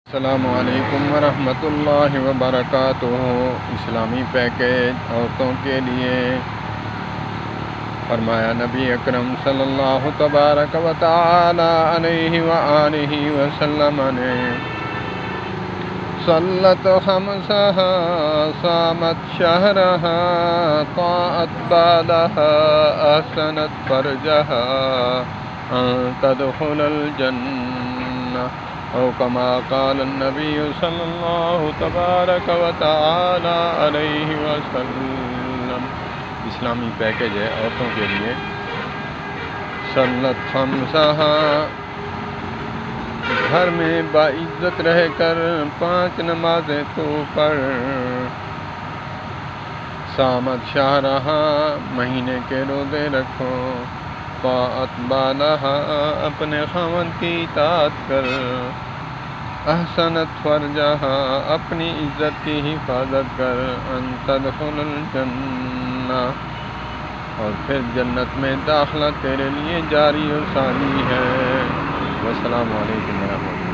السلام علیکم ورحمۃ اللہ وبرکاتہ۔ اسلامی پیکیج عورتوں کے لیے فرمایا نبی اکرم صلی اللہ تبارک و تعالی علیہ وآلہ وسلم نے صلت خمسہا صامت شہرہا طاعت بالہا احسنت فرجہا ان تدخل الجنہ او کما قال النبی صلی اللہ تبارک و تعالی علیہ وسلم۔ اسلامی پیکیج ہے عورتوں کے لیے۔ صلت خمسہا، گھر میں باعزت رہ کر 5 نمازیں تو پڑھ۔ صامت شہرہا، مہینے کے روزے رکھو۔ طاعت بالہا، اپنے خاوند کی اطاعت کر۔ احسنت فرجہا، اپنی عزت کی حفاظت کر۔ ان تدخل الجنہ، اور پھر جنت میں داخلہ تیرے لیے جاری و ساری ہے۔ والسلام علیکم ورحمۃ اللہ۔